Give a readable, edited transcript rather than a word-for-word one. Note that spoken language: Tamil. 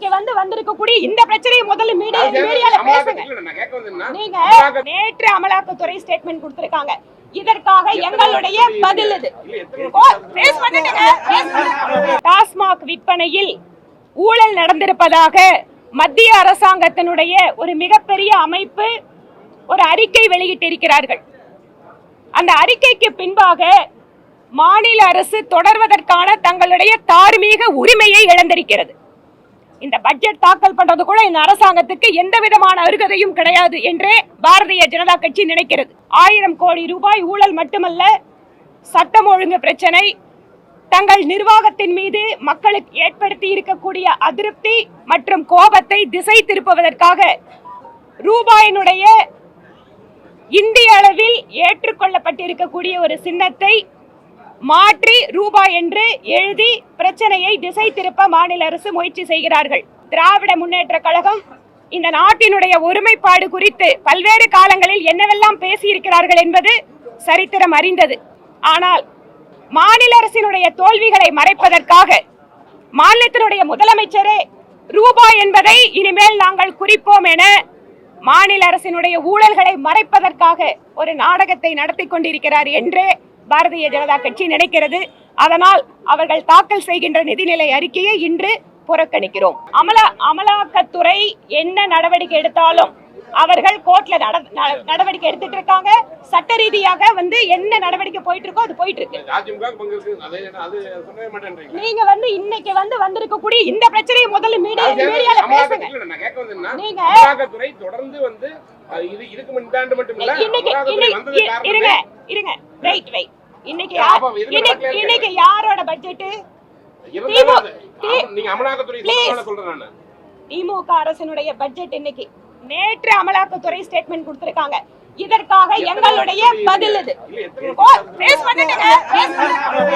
இன்னைக்கு வந்திருக்கக்கூடிய இந்த பிரச்சனையை முதல்ல மீடியால பேசுங்க. நீங்க நேற்று அமலாக்கத்துறை ஸ்டேட்மெண்ட் கொடுத்திருக்காங்க. இதற்காக எங்களுடைய பதில் இது. டாஸ்மாக் விற்பனையில் ஊழல் நடந்திருப்பதாக மத்திய அரசாங்கத்தினுடைய ஒரு மிகப்பெரிய அமைப்பு ஒரு அறிக்கை வெளியிட்டிருக்கிறார்கள். அந்த அறிக்கைக்கு பின்பாக மாநில அரசு தொடர்வதற்கான தங்களுடைய தார்மீக உரிமையை இழந்திருக்கிறது. இந்த பட்ஜெட் தாக்கல் பண்றது கூட இந்த அரசாங்கத்துக்கு எந்த விதமான அருகதையும் கிடையாது என்றே பாரதிய ஜனதா கட்சி நினைக்கிறது. 1000 கோடி ரூபாய் ஊழல் மட்டுமல்ல, சட்டம் ஒழுங்கு பிரச்சனை, தங்கள் நிர்வாகத்தின் மீது மக்களுக்கு ஏற்படுத்தி இருக்கக்கூடிய அதிருப்தி மற்றும் கோபத்தை திசை திருப்புவதற்காக ரூபாயினுடைய இந்திய அளவில் ஏற்றுக்கொள்ளப்பட்டிருக்கக்கூடிய ஒரு சின்னத்தை மாற்றி ரூபாய் என்று எழுதி பிரச்சனையை திசை திருப்ப மாநில அரசு முயற்சி செய்கிறார்கள். திராவிட முன்னேற்ற கழகம் இந்த நாட்டினுடைய ஒருமைப்பாடு குறித்து பல்வேறு காலங்களில் என்னவெல்லாம் பேசியிருக்கிறார்கள் என்பது சரித்திரம் அறிந்தது. ஆனால் மாநில அரசினுடைய தோல்விகளை மறைப்பதற்காக மாநிலத்தினுடைய முதலமைச்சரே ரூபாய் என்பதை இனிமேல் நாங்கள் குறிப்போம் என மாநில அரசினுடைய ஊழல்களை மறைப்பதற்காக ஒரு நாடகத்தை நடத்தி கொண்டிருக்கிறார் என்றே பாரதிய ஜனதா கட்சி நினைக்கிறது. அதனால் அவர்கள் தாக்கல் செய்கின்ற நிதிநிலை அறிக்கையை இன்று புறக்கணிக்கிறோம். அமலாக்கத்துறை என்ன நடவடிக்கை எடுத்தாலும் அவர்கள் கோர்ட்ல நடவடிக்கை எடுத்துட்டு இருக்காங்க. சட்ட ரீதியாக என்ன நடவடிக்கை போயிட்டு இருக்கோ அது போயிட்டு இருக்கு. நீங்க இன்னைக்கு வந்திருக்கக்கூடிய இந்த பிரச்சனையை முதல்ல மீடியால பேசுங்க. நீங்க இருங்க வெயிட் இன்னைக்கு யாரோட பட்ஜெட்? திமுக அரசினுடைய பட்ஜெட். இன்னைக்கு நேற்று அமலாக்கத்துறை ஸ்டேட்மெண்ட் கொடுத்திருக்காங்க. இதற்காக எங்களுடைய பதில் இது.